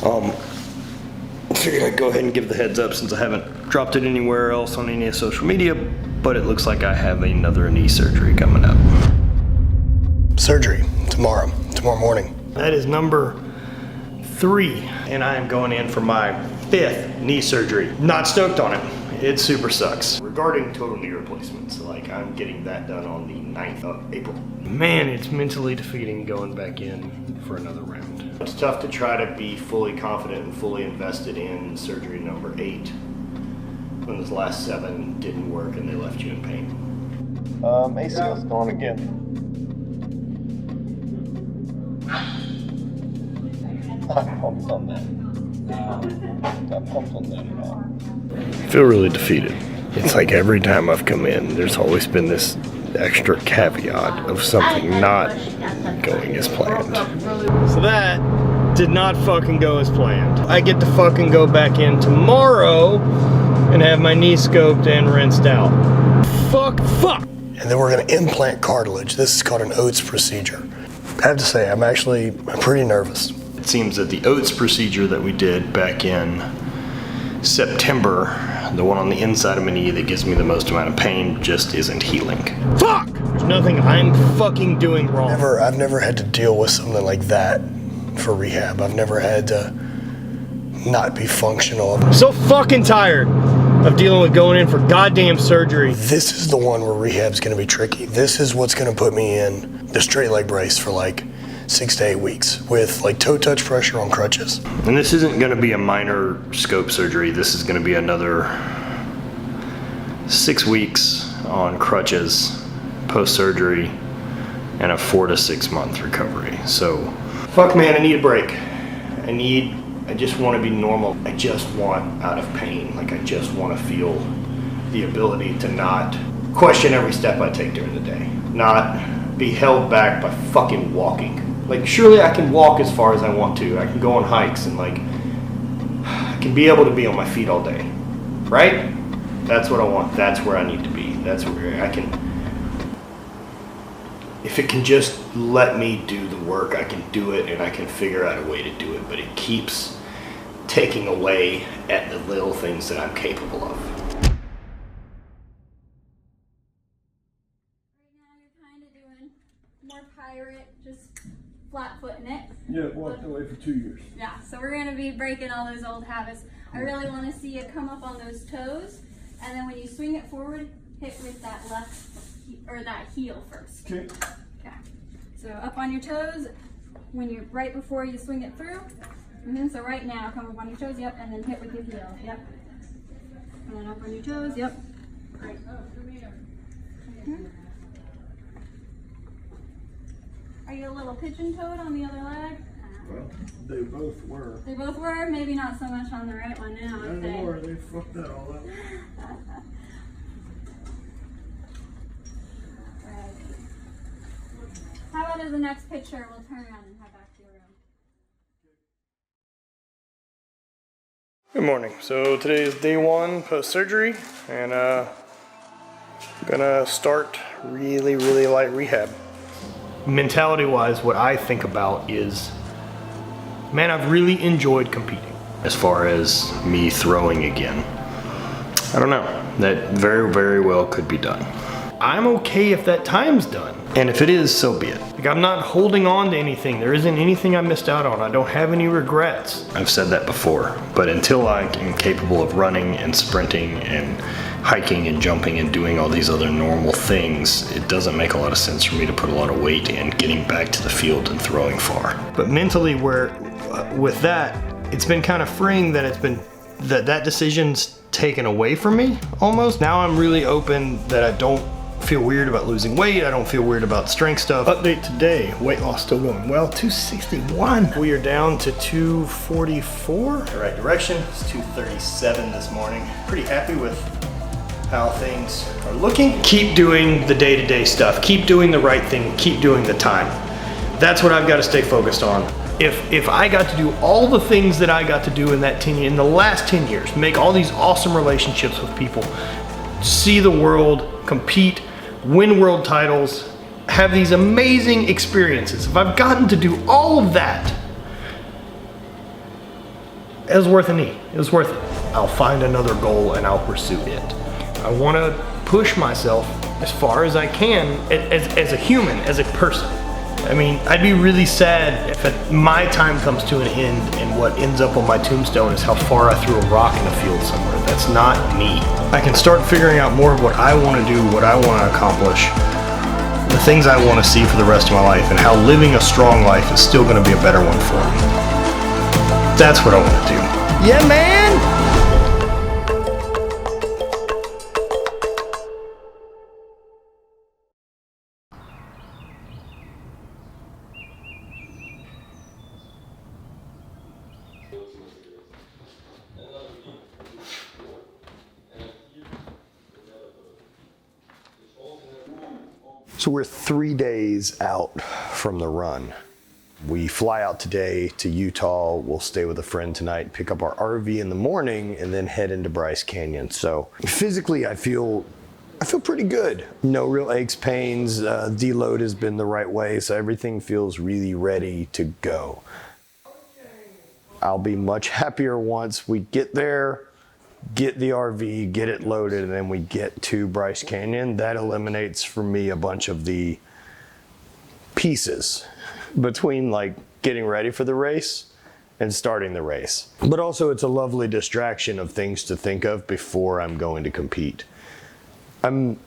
Figured I'd go ahead and give the heads up since I haven't dropped it anywhere else on any social media, but it looks like I have another knee surgery coming up. Surgery tomorrow morning. That is number 3, and I am going in for my 5th knee surgery. Not stoked on it. It super sucks. Regarding total knee replacements, like I'm getting that done on the 9th of April. Man, it's mentally defeating going back in for another round. It's tough to try to be fully confident and fully invested in surgery number 8 when those last 7 didn't work and they left you in pain. ACL's going again. I'm pumped on that. I'm pumped on that at all. I feel really defeated. It's like every time I've come in, there's always been this extra caveat of something not going as planned. So that did not fucking go as planned. I get to fucking go back in tomorrow and have my knee scoped and rinsed out. Fuck. And then we're gonna implant cartilage. This is called an Oates procedure. I have to say, I'm pretty nervous. It seems that the Oates procedure that we did back in September, the one on the inside of my knee that gives me the most amount of pain, just isn't healing. Fuck! There's nothing I'm fucking doing wrong. I've never had to deal with something like that for rehab. I've never had to not be functional. I'm so fucking tired of dealing with going in for goddamn surgery. This is the one where rehab's gonna be tricky. This is what's gonna put me in the straight leg brace for like 6 to 8 weeks with like toe touch pressure on crutches. And this isn't gonna be a minor scope surgery. This is gonna be another 6 weeks on crutches post-surgery and a 4 to 6 month recovery. So, fuck man, I need a break. I just want to be normal. I just want out of pain. Like I just want to feel the ability to not question every step I take during the day. Not be held back by fucking walking. Like surely I can walk as far as I want to. I can go on hikes and like, I can be able to be on my feet all day. Right? That's what I want. That's where I need to be. That's where I can, if it can just let me do the work, I can do it and I can figure out a way to do it, but it keeps taking away at the little things that I'm capable of. Right now you're kind of doing more pirate, just flat-footing it. Yeah, walked away for 2 years. Yeah, so we're going to be breaking all those old habits. I really want to see you come up on those toes, and then when you swing it forward, hit with that left, or that heel first. Okay. Okay. So up on your toes, when you're right before you swing it through. So right now, come up on your toes, yep, and then hit with your heel, yep. And then up on your toes, yep. Right. Are you a little pigeon-toed on the other leg? Well, they both were. They both were, maybe not so much on the right one now. Not anymore, they fucked that all up. Right. How about as the next picture, we'll turn around and head back to your room. Good morning. So today is day 1 post-surgery, and I'm gonna start really light rehab. Mentality-wise, what I think about is, man, I've really enjoyed competing. As far as me throwing again, I don't know. That very well could be done. I'm okay if that time's done. And if it is, so be it. Like, I'm not holding on to anything. There isn't anything I missed out on. I don't have any regrets. I've said that before, but until I am capable of running and sprinting and hiking and jumping and doing all these other normal things, it doesn't make a lot of sense for me to put a lot of weight in getting back to the field and throwing far. But mentally, with that, it's been kind of freeing that that decision's taken away from me almost. Now I'm really open that I don't feel weird about losing weight. I don't feel weird about strength stuff. Update today, weight loss still going well, 261. We are down to 244. The right direction, it's 237 this morning. Pretty happy with how things are looking. Keep doing the day-to-day stuff. Keep doing the right thing. Keep doing the time. That's what I've got to stay focused on. If I got to do all the things that I got to do in the last 10 years, make all these awesome relationships with people, see the world, compete, win world titles, have these amazing experiences. If I've gotten to do all of that, it was worth a knee. It was worth it. I'll find another goal and I'll pursue it. I want to push myself as far as I can as a human, as a person. I mean, I'd be really sad if my time comes to an end and what ends up on my tombstone is how far I threw a rock in a field somewhere. That's not me. I can start figuring out more of what I want to do, what I want to accomplish, the things I want to see for the rest of my life, and how living a strong life is still going to be a better one for me. That's what I want to do. Yeah, man! So we're 3 days out from the run. We fly out today to Utah. We'll stay with a friend tonight, pick up our RV in the morning, and then head into Bryce Canyon. So physically, I feel pretty good. No real aches, pains. Deload has been the right way, so everything feels really ready to go. I'll be much happier once we get there, get the RV, get it loaded, and then we get to Bryce Canyon. That eliminates for me a bunch of the pieces between like getting ready for the race and starting the race. But also it's a lovely distraction of things to think of before I'm going to compete. I'm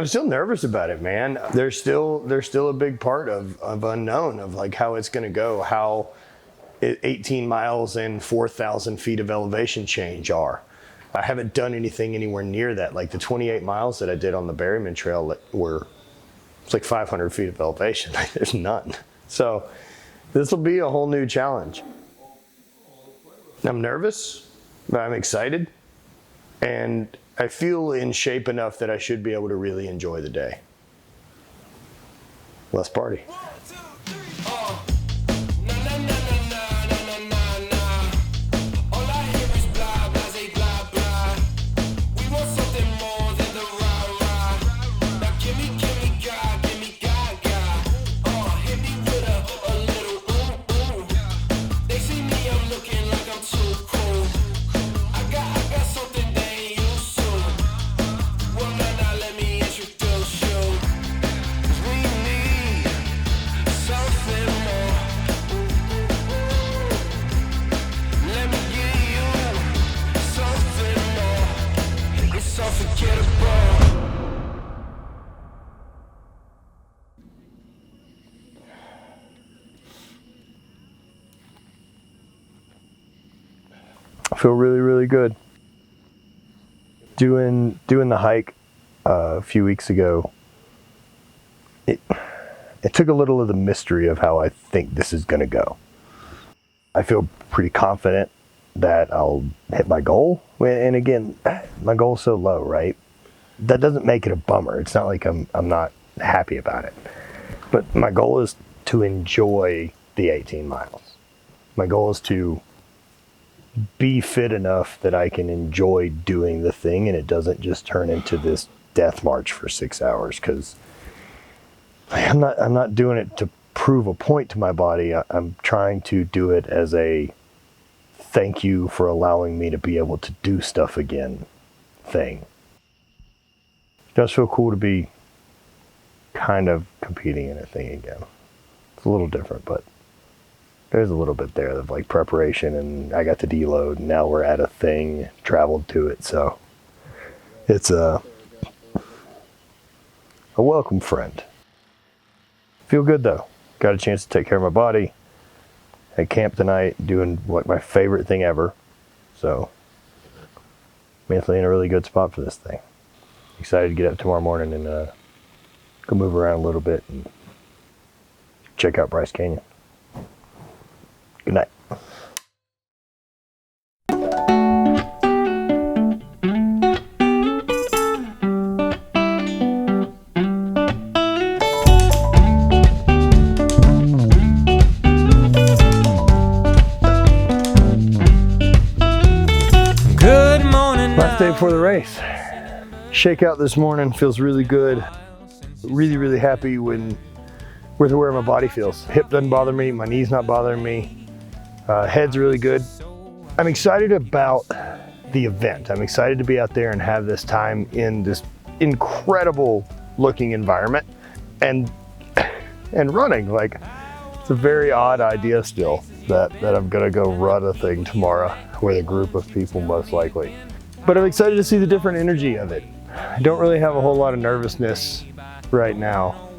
still nervous about it, man. There's still a big part of unknown of like how it's gonna go, how 18 miles and 4,000 feet of elevation change are. I haven't done anything anywhere near that. Like the 28 miles that I did on the Berryman Trail it's like 500 feet of elevation. There's none. So this will be a whole new challenge. I'm nervous, but I'm excited. And I feel in shape enough that I should be able to really enjoy the day. Let's party. I feel really, really good. Doing the hike a few weeks ago, it took a little of the mystery of how I think this is gonna go. I feel pretty confident that I'll hit my goal. And again, my goal's so low, right? That doesn't make it a bummer. It's not like I'm not happy about it. But my goal is to enjoy the 18 miles. My goal is to be fit enough that I can enjoy doing the thing and it doesn't just turn into this death march for 6 hours, because I'm not doing it to prove a point to my body. I'm trying to do it as a thank you for allowing me to be able to do stuff again thing. It does feel cool to be kind of competing in a thing again. It's a little different, but there's a little bit there of like preparation, and I got the deload, and now we're at a thing, traveled to it, so it's a welcome friend. Feel good though. Got a chance to take care of my body. At camp tonight, doing like my favorite thing ever. So mentally in a really good spot for this thing. Excited to get up tomorrow morning and go move around a little bit and check out Bryce Canyon. Good night. Good morning. Last day before the race. Shakeout this morning feels really good. Really, really happy with where my body feels. Hip doesn't bother me, my knee's not bothering me. Head's really good. I'm excited about the event. I'm excited to be out there and have this time in this incredible looking environment and running. Like, it's a very odd idea still that I'm gonna go run a thing tomorrow with a group of people most likely. But I'm excited to see the different energy of it. I don't really have a whole lot of nervousness right now.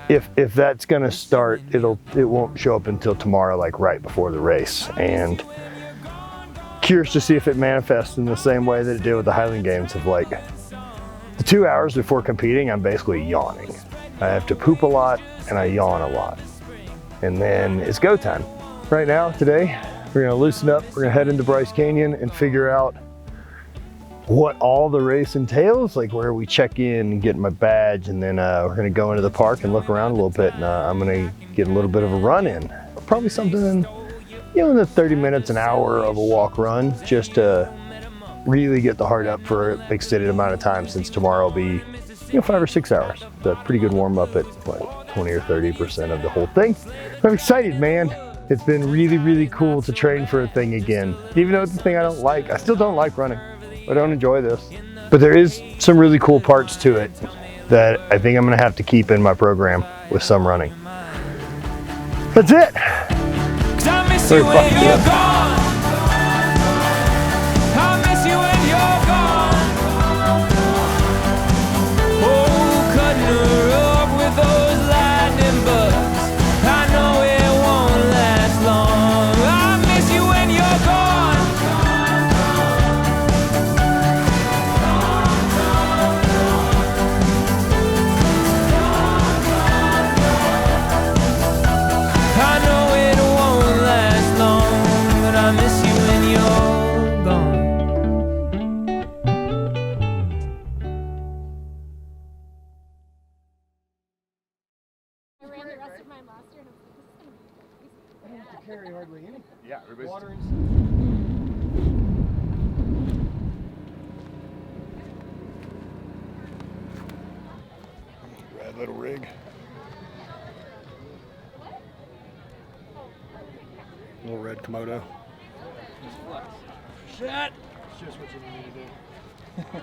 If that's gonna start, it won't show up until tomorrow, like right before the race. And curious to see if it manifests in the same way that it did with the Highland Games of like, the 2 hours before competing, I'm basically yawning. I have to poop a lot and I yawn a lot. And then it's go time. Right now, today, we're gonna loosen up, we're gonna head into Bryce Canyon and figure out what all the race entails, like where we check in and get my badge, and then we're gonna go into the park and look around a little bit, and I'm gonna get a little bit of a run in. Probably something in, in the 30 minutes, an hour of a walk run, just to really get the heart up for an extended amount of time, since tomorrow will be 5 or 6 hours. So a pretty good warm up at what, 20 or 30% of the whole thing. I'm excited, man. It's been really, really cool to train for a thing again. Even though it's a thing I don't like, I still don't like running. I don't enjoy this. But there is some really cool parts to it that I think I'm gonna have to keep in my program with some running. That's it. Very fucking good. Carry hardly any. Yeah, everybody's water and rad little rig. Little red Komodo. Shit! It's just what you need to do.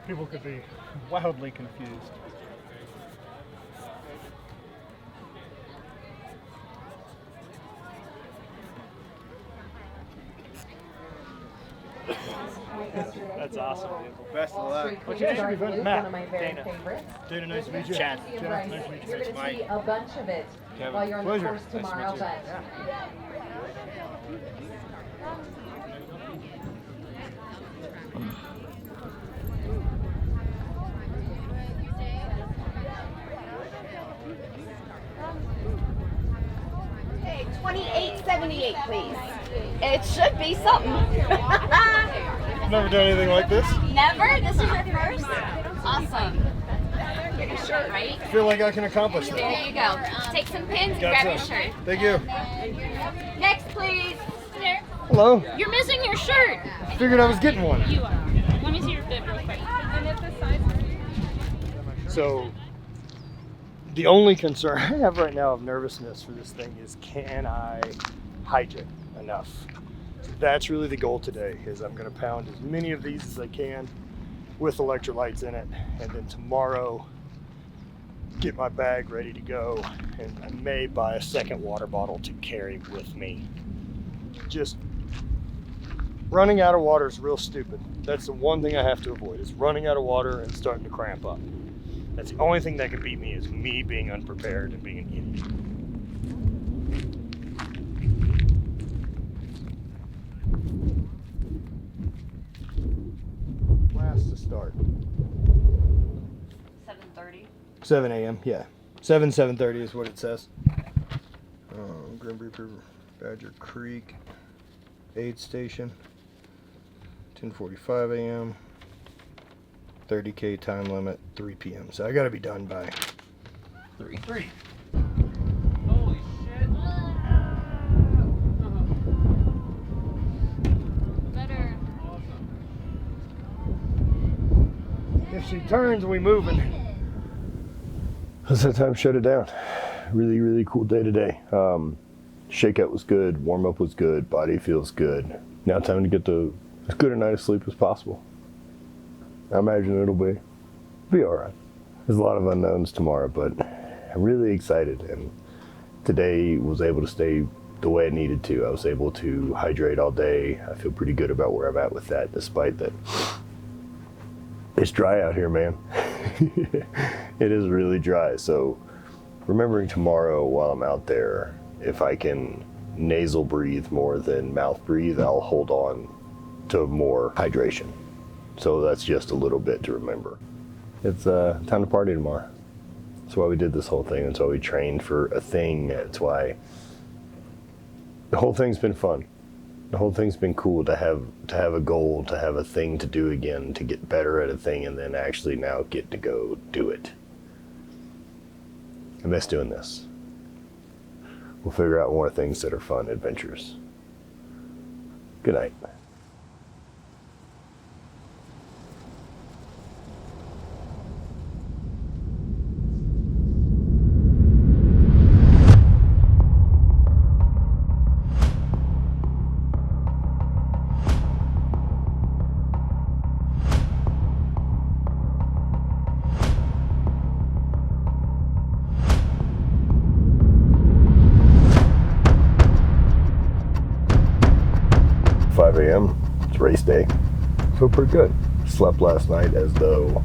People could be wildly confused. That's awesome. Best of luck. What's your name? Matt. One of my very Dana. favorites. Dana, nice to meet you. Chad. Chad, nice to meet you. You're going to see a bunch of it Kevin. while you're on Pleasure. the course tomorrow. Nice to meet Okay, 2878, please. It should be something. Never done anything like this. Never? This is your first? Awesome. Get your shirt, right? I feel like I can accomplish that. There you go. Take some pins and grab your shirt. Thank you. Next, please. There. Hello. You're missing your shirt. I figured I was getting one. You are. Let me see your bib real quick. And it's the size. So, the only concern I have right now of nervousness for this thing is, can I hydrate enough? So that's really the goal today, is I'm gonna pound as many of these as I can with electrolytes in it, and then tomorrow get my bag ready to go, and I may buy a second water bottle to carry with me. Just running out of water is real stupid. That's the one thing I have to avoid, is running out of water and starting to cramp up. That's the only thing that can beat me, is me being unprepared and being an idiot. Last to start. 7:30. 7 a.m. Yeah, 7:30 is what it says. Grim Reaper, Badger Creek, aid station. 10:45 a.m. 30K time limit, 3 p.m. So I gotta be done by 3. Holy shit. Better. If she turns, we moving. That's that time, shut it down. really cool day today. Shakeout was good, warm up was good, body feels good. Now time to get as good a night of sleep as possible. I imagine it'll be all right. There's a lot of unknowns tomorrow, but I'm really excited, and today was able to stay the way I needed to. I was able to hydrate all day. I feel pretty good about where I'm at with that, despite that it's dry out here, man. It is really dry. So remembering tomorrow while I'm out there, if I can nasal breathe more than mouth breathe, I'll hold on to more hydration. So that's just a little bit to remember. It's time to party tomorrow. That's why we did this whole thing. That's why we trained for a thing. That's why the whole thing's been fun. The whole thing's been cool to have a goal, to have a thing to do again, to get better at a thing, and then actually now get to go do it. I miss doing this. We'll figure out more things that are fun, adventures. Good night. It's race day. Feel pretty good. Slept last night as though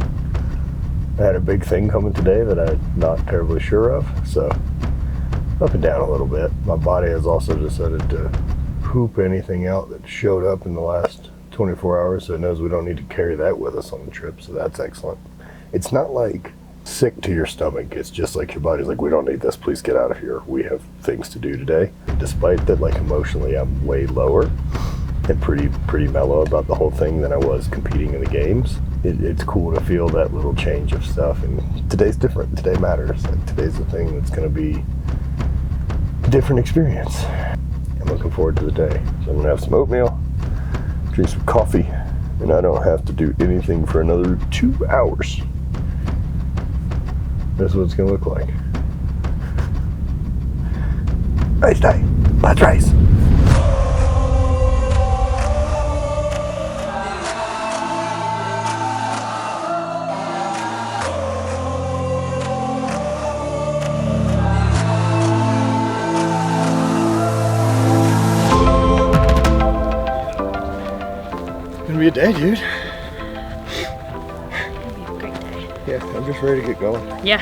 I had a big thing coming today that I'm not terribly sure of. So up and down a little bit. My body has also decided to poop anything out that showed up in the last 24 hours, so it knows we don't need to carry that with us on the trip. So that's excellent. It's not like sick to your stomach. It's just like your body's like, we don't need this. Please get out of here. We have things to do today. Despite that, like emotionally, I'm way lower and pretty mellow about the whole thing than I was competing in the games. It's cool to feel that little change of stuff, and today's different. Today matters. Like, today's the thing that's going to be a different experience. I'm looking forward to the day. So I'm going to have some oatmeal, drink some coffee, and I don't have to do anything for another 2 hours. That's what it's going to look like. Race day. Let's race. Gonna be a day, dude. It'll be a great day. Yeah, I'm just ready to get going. Yeah.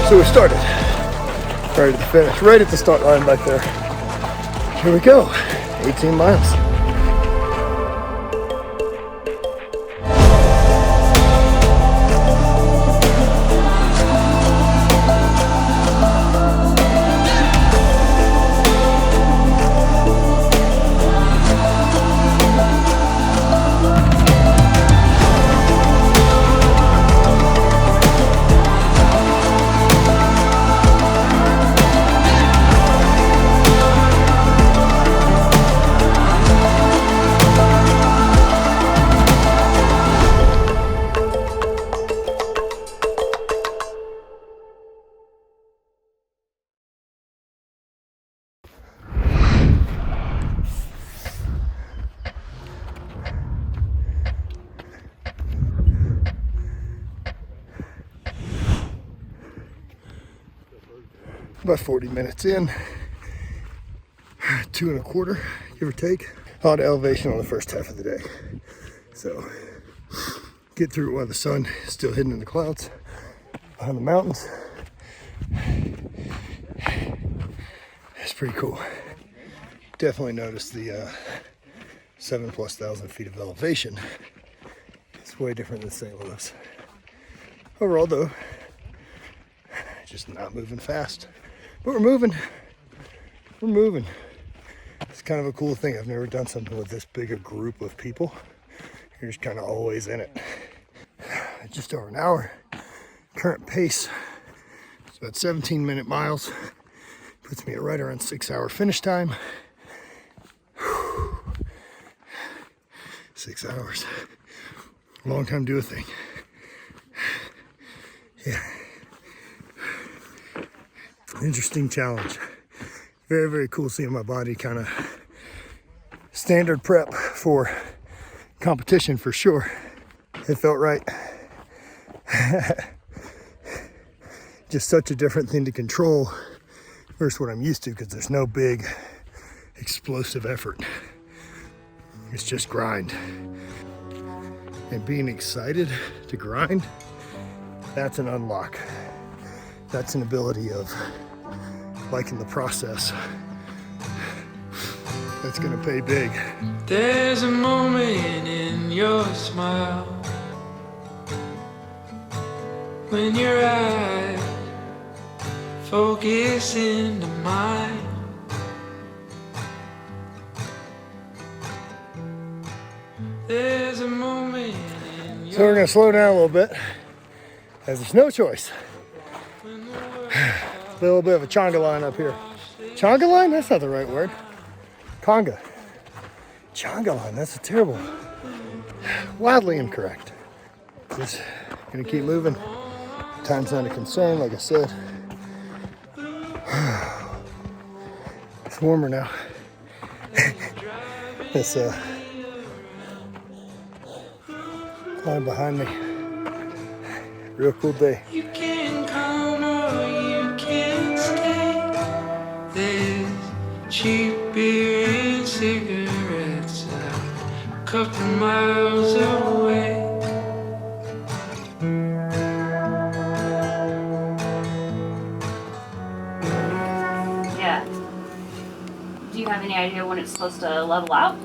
So we started right at the finish, right at the start line back there. Here we go, 18 miles. About 40 minutes in, 2.25, give or take. A lot of elevation on the first half of the day. So get through it while the sun is still hidden in the clouds. behind the mountains. It's pretty cool. Definitely noticed the 7,000+ feet of elevation. It's way different than St. Louis. Overall though, just not moving fast, but we're moving. We're moving. It's kind of a cool thing. I've never done something with this big a group of people. You're just kind of always in it. Just over an hour. Current pace, it's about 17-minute miles. Puts me at right around 6-hour finish time. 6 hours. Long time to do a thing. Yeah. Interesting challenge. Very, very cool seeing my body kind of standard prep for competition for sure. It felt right. Just such a different thing to control versus what I'm used to, because there's no big explosive effort. It's just grind. And being excited to grind, that's an unlock. That's an ability of liking the process. That's gonna pay big. There's a moment in your smile when your eyes focus into mine. There's a moment in So we're gonna slow down a little bit, as there's no choice. A little bit of a chonga line up here. Chonga line? That's not the right word. Conga. Chonga line, that's a terrible. Wildly incorrect. Just gonna keep moving. Time's not a concern, like I said. It's warmer now. This climb behind me. Real cool day. you can come or you can stay. There's cheap beer and cigarettes a couple miles away. Yeah. Do you have any idea when it's supposed to level out?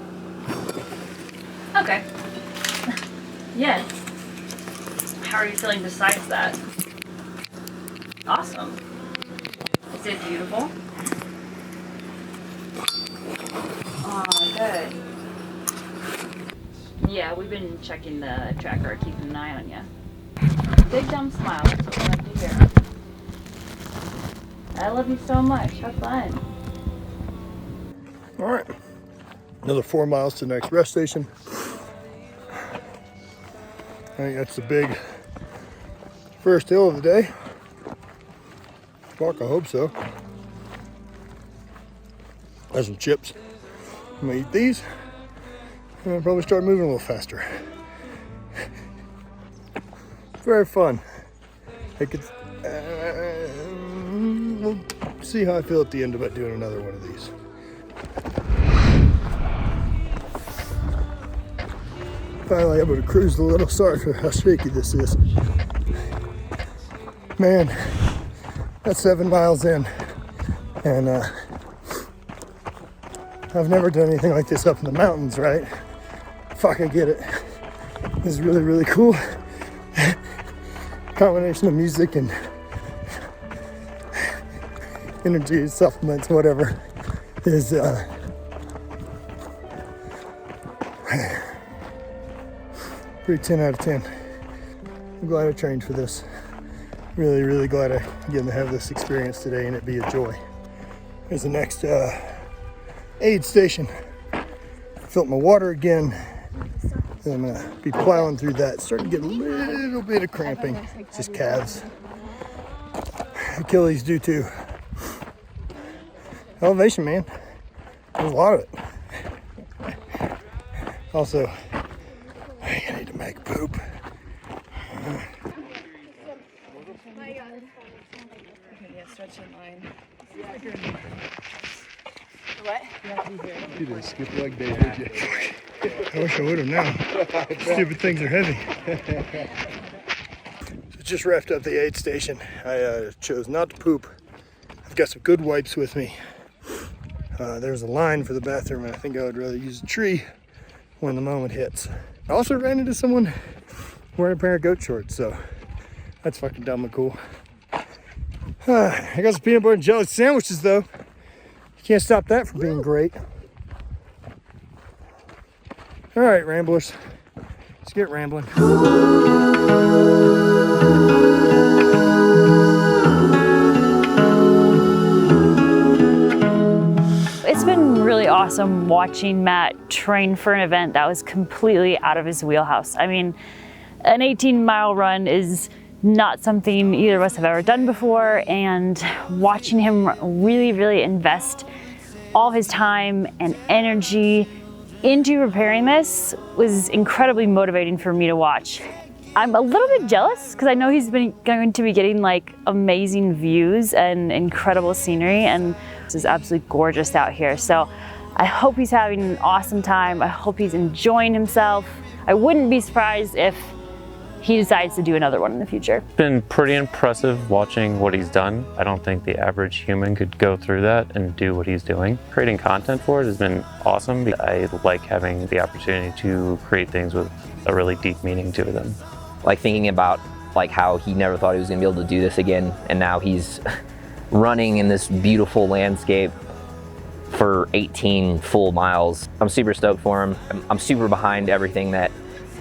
Okay. Yeah. How are you feeling besides that? Awesome. Is it beautiful? Oh, good. Yeah, we've been checking the tracker, keeping an eye on you. Big dumb smile, that's what we like to hear. I love you so much. Have fun. All right. Another 4 miles to the next rest station. I think that's the big first hill of the day. Fuck, I hope so. Have some chips. I'm gonna eat these and I'll probably start moving a little faster. Very fun. I could, we'll see how I feel at the end about doing another one of these. Finally able to cruise a little. Sorry for how shaky this is. Man, that's 7 miles in, and I've never done anything like this up in the mountains, right? Fuck, I get it. This is really, really cool. Combination of music and energy supplements, whatever, is pretty 10 out of 10. I'm glad I trained for this. Really, really glad I get to have this experience today and it be a joy. Here's the next aid station. Filled my water again. And I'm gonna be plowing through that. Starting to get a little bit of cramping. Just calves. Achilles do too. Elevation, man. There's a lot of it. Also, I need to make poop. You didn't skip leg day, did you? I wish I would have now. Stupid things are heavy. So just wrapped up the aid station. I chose not to poop. I've got some good wipes with me. There's a line for the bathroom, and I think I would rather use a tree when the moment hits. I also ran into someone wearing a pair of goat shorts, so that's fucking dumb and cool. I got some peanut butter and jelly sandwiches, though. You can't stop that from being great. All right, ramblers, let's get rambling. It's been really awesome watching Matt train for an event that was completely out of his wheelhouse. I mean, an 18-mile run is not something either of us have ever done before, and watching him really invest all his time and energy into preparing this was incredibly motivating for me to watch. I'm a little bit jealous because I know he's going to be getting like amazing views and incredible scenery, and this is absolutely gorgeous out here. So I hope he's having an awesome time. I hope he's enjoying himself. I wouldn't be surprised if he decides to do another one in the future. It's been pretty impressive watching what he's done. I don't think the average human could go through that and do what he's doing. Creating content for it has been awesome. I like having the opportunity to create things with a really deep meaning to them. Like thinking about like how he never thought he was gonna be able to do this again, and now he's running in this beautiful landscape for 18 full miles. I'm super stoked for him. I'm super behind everything that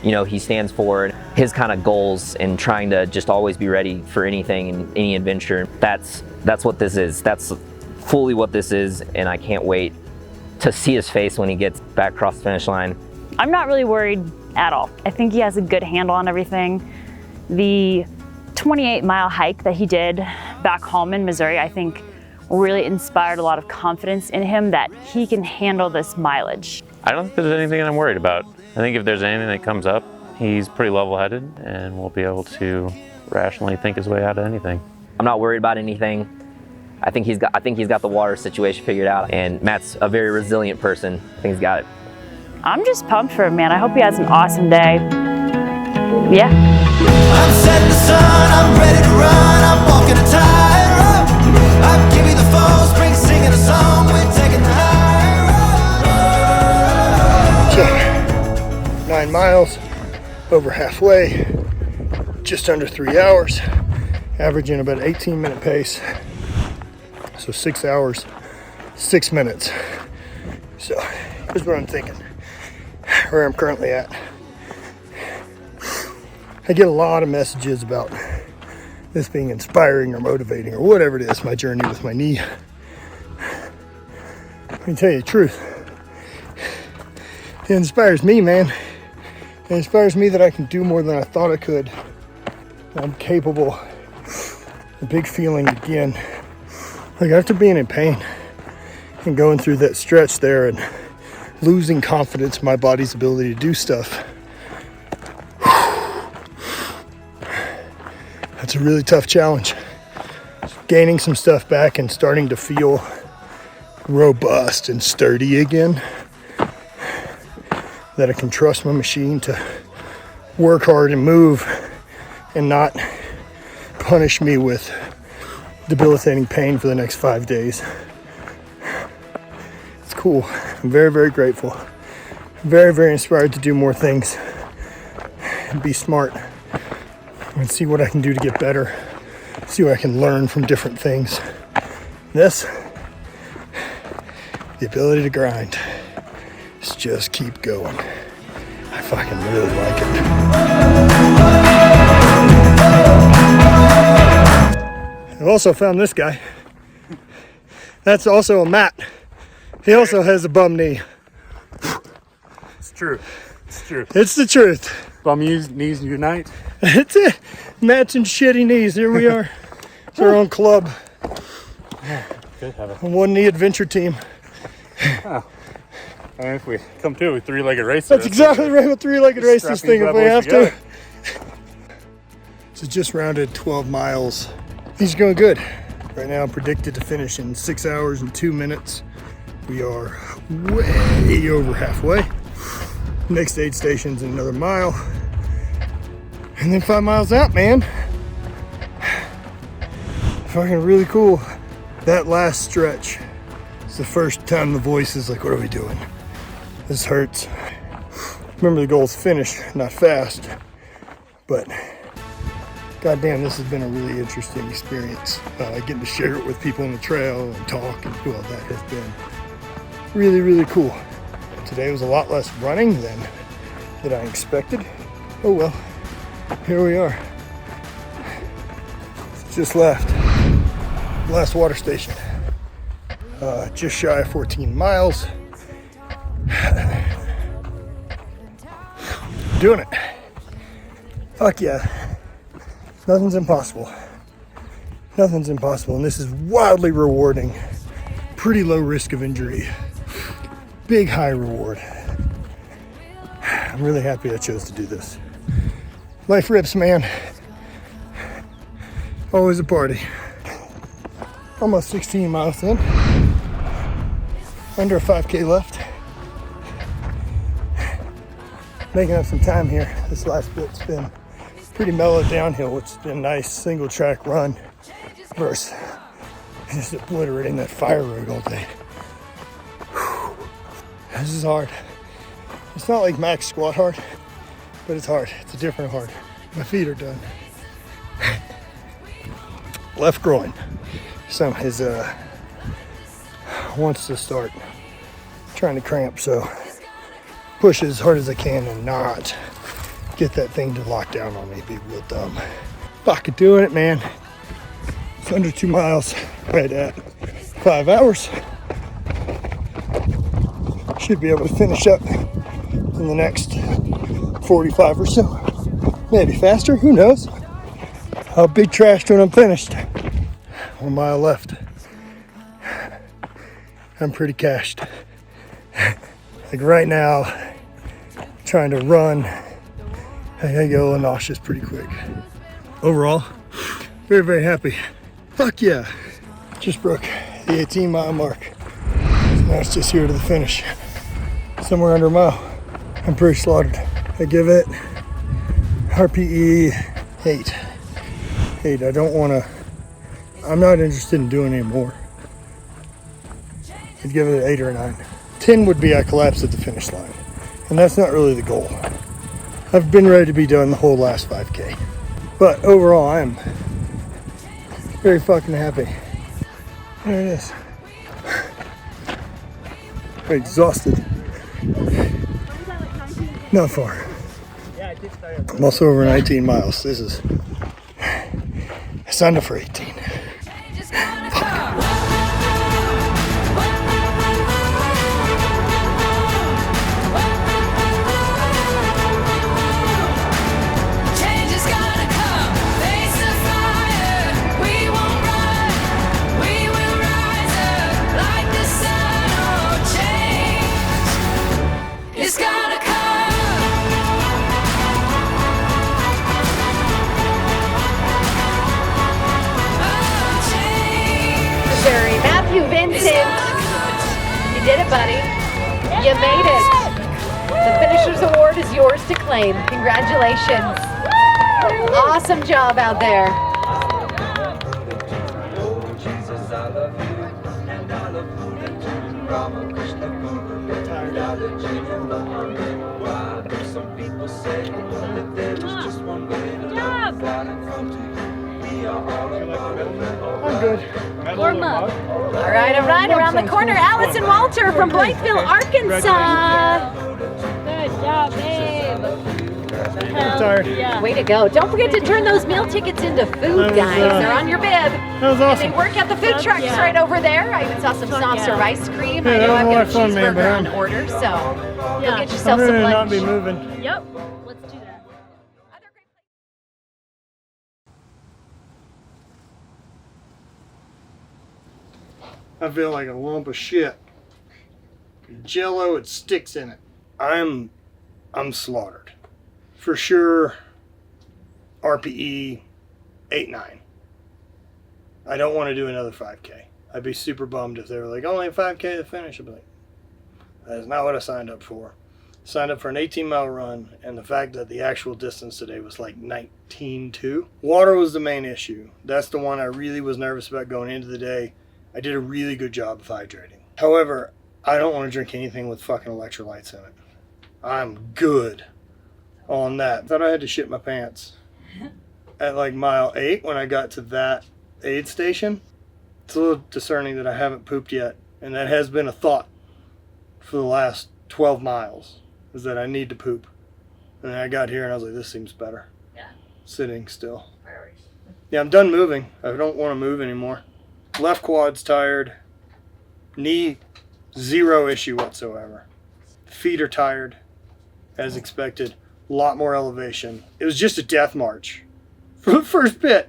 he stands for, his kind of goals, and trying to just always be ready for anything and any adventure. That's what this is. That's fully what this is, and I can't wait to see his face when he gets back across the finish line. I'm not really worried at all. I think he has a good handle on everything. The 28-mile hike that he did back home in Missouri, I think really inspired a lot of confidence in him that he can handle this mileage. I don't think there's anything I'm worried about. I think if there's anything that comes up, he's pretty level-headed and will be able to rationally think his way out of anything. I'm not worried about anything. I think he's got the water situation figured out, and Matt's a very resilient person. I think he's got it. I'm just pumped for him, man. I hope he has an awesome day. Yeah. I'm setting the sun, I'm ready to run, I'm walking a tightrope. I give you the full spring, singing a song, we're taking the high road. 9 miles, over halfway, just under 3 hours, averaging about 18-minute pace. So 6 hours, 6 minutes. So here's what I'm thinking, where I'm currently at. I get a lot of messages about this being inspiring or motivating or whatever it is, my journey with my knee. Let me tell you the truth. It inspires me, man. It inspires me that I can do more than I thought I could. I'm capable. The big feeling again, like after being in pain and going through that stretch there and losing confidence in my body's ability to do stuff. That's a really tough challenge. Gaining some stuff back and starting to feel robust and sturdy again. That I can trust my machine to work hard and move and not punish me with debilitating pain for the next 5 days. It's cool. I'm very grateful. Very inspired to do more things and be smart and see what I can do to get better. See what I can learn from different things. This, the ability to grind. Just keep going. I fucking really like it. I've also found this guy. That's also a Matt. He also has a bum knee. It's true. It's true. It's the truth. Bum knees unite. It's it. Matt's and shitty knees. Here we are. It's our own club. Good have it. A one knee adventure team. Oh. I mean, if we come to a three-legged racer. That's exactly right with three-legged races thing if we have to. Together. So just rounded 12 miles. He's going good. Right now I'm predicted to finish in 6 hours and 2 minutes. We are way over halfway. Next aid station's another mile. And then 5 miles out, man. fucking really cool. That last stretch is the first time the voice is like, what are we doing? This hurts. Remember, the goal is finish, not fast. But goddamn, this has been a really interesting experience. Getting to share it with people on the trail and talk and do all that has been really, really cool. Today was a lot less running than I expected. Oh well, here we are. Just left. Last water station. Just shy of 14 miles. Doing it. Fuck yeah. Nothing's impossible. Nothing's impossible, and this is wildly rewarding. Pretty low risk of injury. Big high reward. I'm really happy I chose to do this. Life rips, man. Always a party. Almost 16 miles in. Under a 5K left. Making up some time here. This last bit's been pretty mellow downhill, which has been a nice single track run versus just obliterating that fire road all day. Whew. This is hard. It's not like max squat hard, but it's hard. It's a different hard. My feet are done. Left groin. Wants to start trying to cramp, so push as hard as I can and not get that thing to lock down on me. Be real dumb. Fucking doing it, man. It's under 2 miles, right at 5 hours. Should be able to finish up in the next 45 or so. Maybe faster, who knows? I'll be trashed when I'm finished. 1 mile left. I'm pretty cashed. Like right now, trying to run, I get a little nauseous pretty quick. Overall, very, very happy. Fuck yeah. Just broke the 18-mile mark. So now it's just here to the finish. Somewhere under a mile. I'm pretty slaughtered. I give it RPE 8. 8. I'm not interested in doing any more. I'd give it an 8 or a 9. 10 would be I collapse at the finish line. And that's not really the goal. I've been ready to be done the whole last 5K. But overall, I am very fucking happy. There it is. I'm exhausted. Not far. I'm also over 19 miles. This is... I signed up for 18. Vincent, you did it, buddy. You made it. The Finisher's Award is yours to claim. Congratulations. Awesome job out there. I'm good. Warm up. All right, around the corner, Allison Walter from Blytheville, Arkansas. Good job, babe. I'm tired. Yeah. Way to go. Don't forget to turn those meal tickets into food, guys. They're on your bib. That was awesome. And they work at the food trucks right over there. I even saw some soft serve ice cream. I know I've got a cheeseburger on order, so go get yourself some lunch. Not be moving. Yep. Let's do that. I feel like a lump of shit. Jello, it sticks in it. I'm slaughtered. For sure, RPE 8-9. I don't want to do another 5K. I'd be super bummed if they were like, only a 5K to finish. I'd be like, that is not what I signed up for. Signed up for an 18-mile run, and the fact that the actual distance today was like 19.2. Water was the main issue. That's the one I really was nervous about going into the day. I did a really good job of hydrating. However, I don't want to drink anything with fucking electrolytes in it. I'm good on that. I thought I had to shit my pants at like mile 8 when I got to that aid station. It's a little discerning that I haven't pooped yet, and that has been a thought for the last 12 miles, is that I need to poop. And then I got here and I was like, this seems better. Yeah. Sitting still. Yeah, I'm done moving. I don't want to move anymore. Left quad's tired. Knee, zero issue whatsoever. Feet are tired, as expected. A lot more elevation. It was just a death march for the first bit.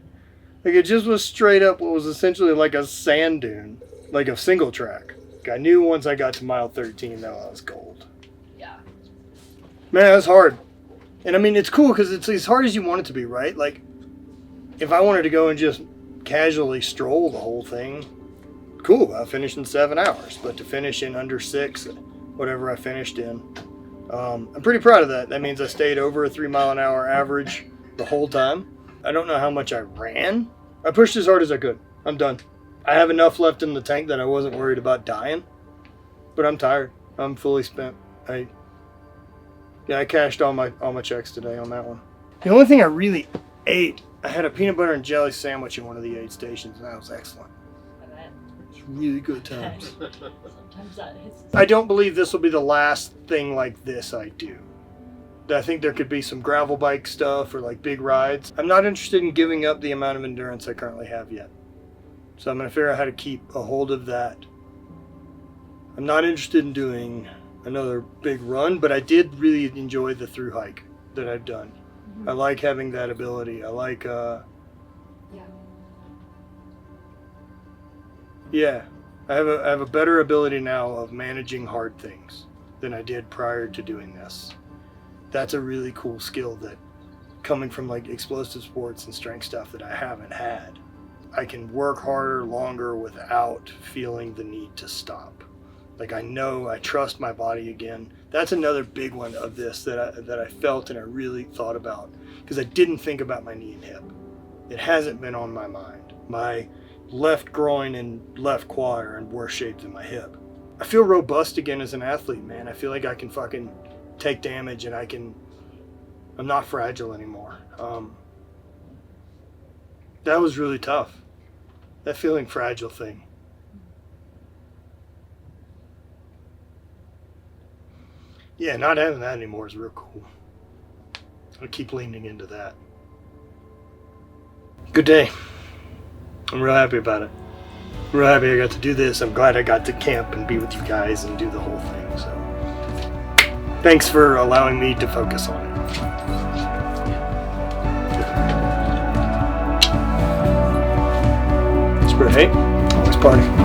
Like, it just was straight up what was essentially like a sand dune, like a single track. I knew once I got to mile 13, though, I was gold. Yeah. Man, that was hard. And I mean, it's cool because it's as hard as you want it to be, right? Like, if I wanted to go and just casually stroll the whole thing, cool, I finished in 7 hours. But to finish in under 6, whatever I finished in, I'm pretty proud of that. That means I stayed over a 3-mile-an-hour average the whole time. I don't know how much I ran. I pushed as hard as I could. I'm done. I have enough left in the tank that I wasn't worried about dying. But I'm tired. I'm fully spent. I cashed all my checks today on that one. The only thing I really ate, I had a peanut butter and jelly sandwich in one of the aid stations, and that was excellent. It's really good times. Sometimes that hits. I don't believe this will be the last thing like this I do. I think there could be some gravel bike stuff or like big rides. I'm not interested in giving up the amount of endurance I currently have yet. So I'm going to figure out how to keep a hold of that. I'm not interested in doing another big run, but I did really enjoy the through hike that I've done. I like having that ability. I like, yeah, I have a better ability now of managing hard things than I did prior to doing this. That's a really cool skill that, coming from like explosive sports and strength stuff that I haven't had, I can work harder, longer without feeling the need to stop. Like, I know, I trust my body again. That's another big one of this that I felt and I really thought about, because I didn't think about my knee and hip. It hasn't been on my mind. My left groin and left quad are in worse shape than my hip. I feel robust again as an athlete, man. I feel like I can fucking take damage and I'm not fragile anymore. That was really tough. That feeling fragile thing. Yeah, not having that anymore is real cool. I'll keep leaning into that. Good day. I'm real happy about it. I'm real happy I got to do this. I'm glad I got to camp and be with you guys and do the whole thing. So thanks for allowing me to focus on it. Spread hate, always party.